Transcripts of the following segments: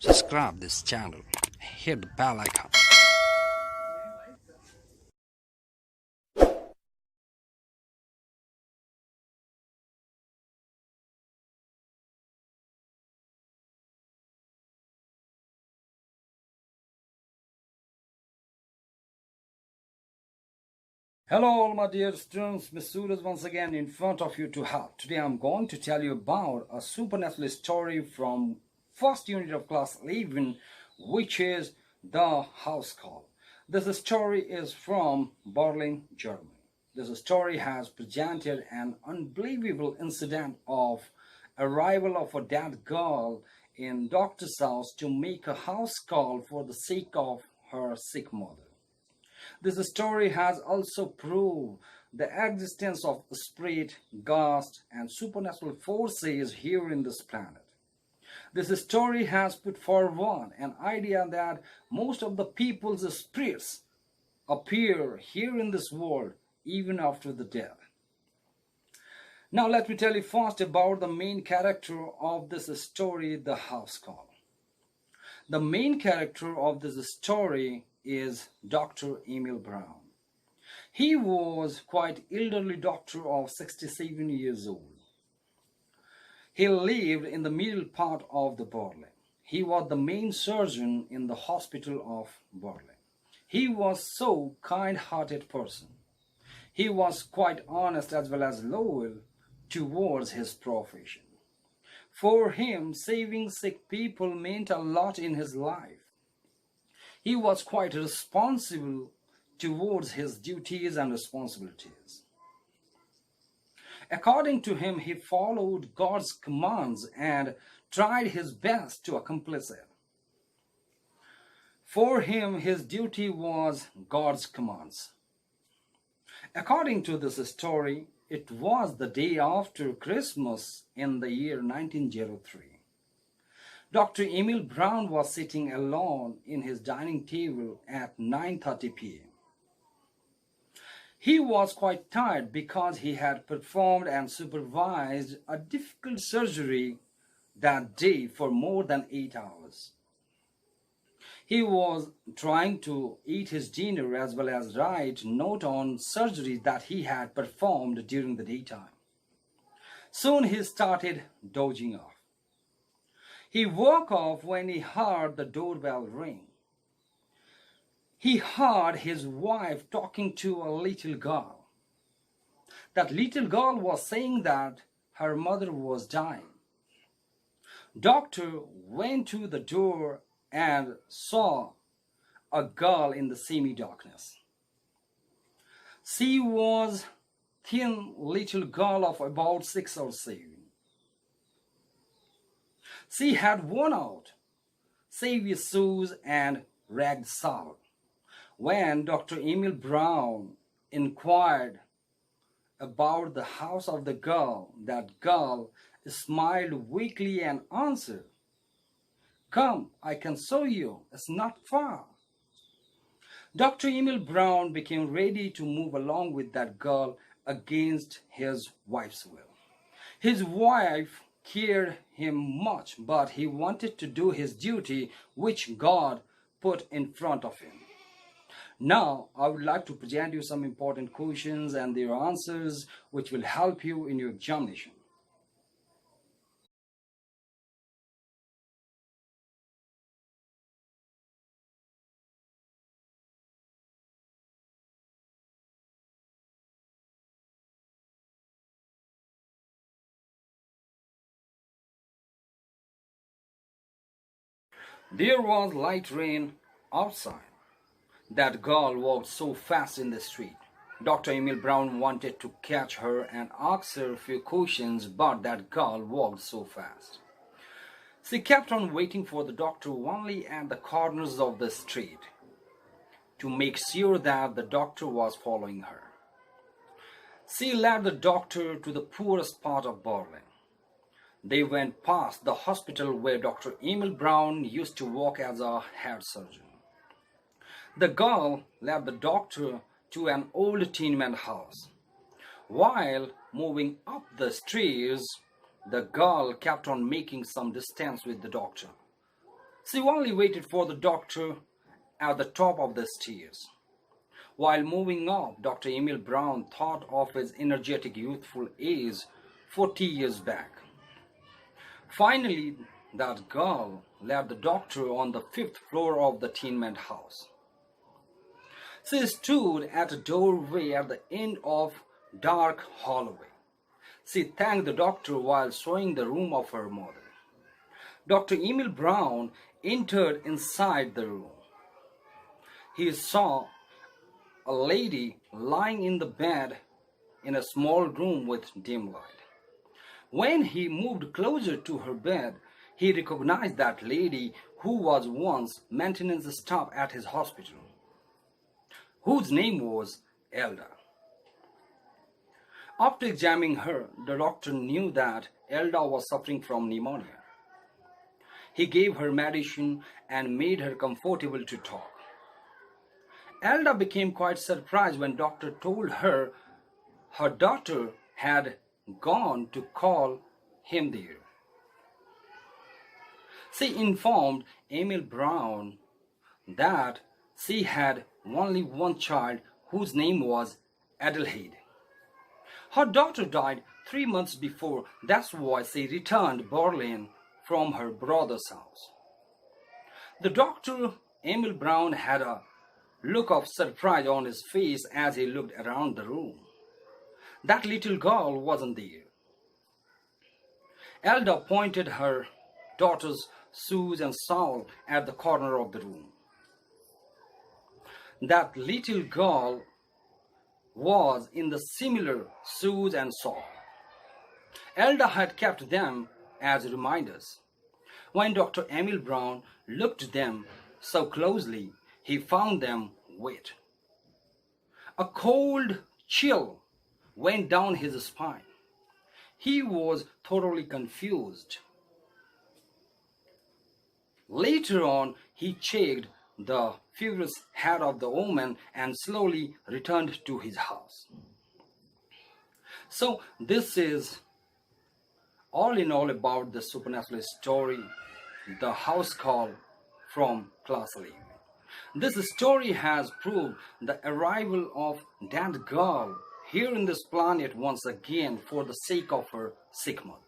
Subscribe this channel. Hit the bell icon. Hello all my dear students, Hseb Suraj once again in front of you to help. Today I'm going to tell you about a supernatural story from first unit of class 11, which is The House Call. This story is from Berlin, Germany. This story has presented an unbelievable incident of arrival of a dead girl in doctor's house to make a house call for the sake of her sick mother. This story has also proved the existence of spirit, ghosts, and supernatural forces here in this planet. This story has put forward an idea that most of the people's spirits appear here in this world even after the death. Now let me tell you first about the main character of this story, The House Call. The main character of this story is Dr. Emil Brown. He was quite elderly doctor of 67 years old. He lived in the middle part of the Berlin. He was the main surgeon in the hospital of Berlin. He was so kind-hearted person. He was quite honest as well as loyal towards his profession. For him, saving sick people meant a lot in his life. He was quite responsible towards his duties and responsibilities. According to him, he followed God's commands and tried his best to accomplish it. For him, his duty was God's commands. According to this story, it was the day after Christmas in the year 1903. Dr. Emil Brown was sitting alone in his dining table at 9:30 p.m. He was quite tired because he had performed and supervised a difficult surgery that day for more than 8 hours. He was trying to eat his dinner as well as write note on surgery that he had performed during the daytime. Soon he started dozing off. He woke up when he heard the doorbell ring. He heard his wife talking to a little girl. That little girl was saying that her mother was dying. Doctor went to the door and saw a girl in the semi-darkness. She was thin little girl of about 6 or 7. She had worn out, savvy shoes and ragged shawl. When Dr. Emil Brown inquired about the house of the girl, that girl smiled weakly and answered, "Come, I can show you, it's not far." Dr. Emil Brown became ready to move along with that girl against his wife's will. His wife cared him much, but he wanted to do his duty which God put in front of him. Now, I would like to present you some important questions and their answers which will help you in your examination. There was light rain outside. That girl walked so fast in the street. Dr. Emil Brown wanted to catch her and ask her a few questions, but that girl walked so fast. She kept on waiting for the doctor only at the corners of the street to make sure that the doctor was following her. She led the doctor to the poorest part of Berlin. They went past the hospital where Dr. Emil Brown used to work as a head surgeon. The girl led the doctor to an old tenement house. While moving up the stairs, the girl kept on making some distance with the doctor. She only waited for the doctor at the top of the stairs. While moving up, Dr. Emil Brown thought of his energetic youthful age 40 years back. Finally, that girl left the doctor on the fifth floor of the tenement house. She stood at a doorway at the end of dark hallway. She thanked the doctor while showing the room of her mother. Dr. Emil Brown entered inside the room. He saw a lady lying in the bed in a small room with dim light. When he moved closer to her bed, he recognized that lady who was once maintenance staff at his hospital, whose name was Elda. After examining her, the doctor knew that Elda was suffering from pneumonia. He gave her medicine and made her comfortable to talk. Elda became quite surprised when doctor told her her daughter had gone to call him there. She informed Emil Brown that she had only one child whose name was Adelaide. Her daughter died 3 months before, that's why she returned to Berlin from her brother's house. The doctor, Emil Brown, had a look of surprise on his face as he looked around the room. That little girl wasn't there. Elda pointed her daughter's shoes and shawl at the corner of the room. That little girl was in the similar shoes and shawl. Elda had kept them as reminders. When Dr. Emil Brown looked at them so closely, he found them wet. A cold chill went down his spine. He was thoroughly confused. Later on, he checked the furious head of the woman and slowly returned to his house. So this is all in all about the supernatural story, The House Call from Class 11. This story has proved the arrival of that girl here in this planet once again for the sake of her sick mother.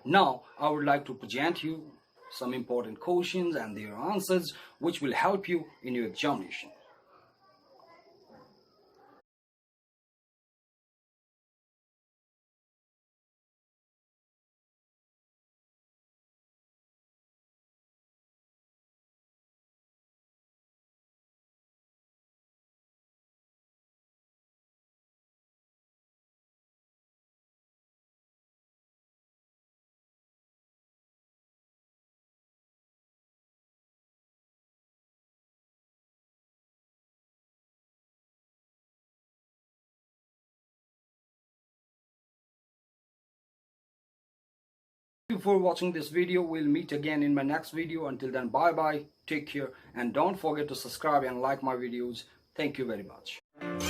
Now, I would like to present you some important questions and their answers which will help you in your examination. Thank you for watching this video. We'll meet again in my next video. Until then, bye bye, take care, and don't forget to subscribe and like my videos. Thank you very much.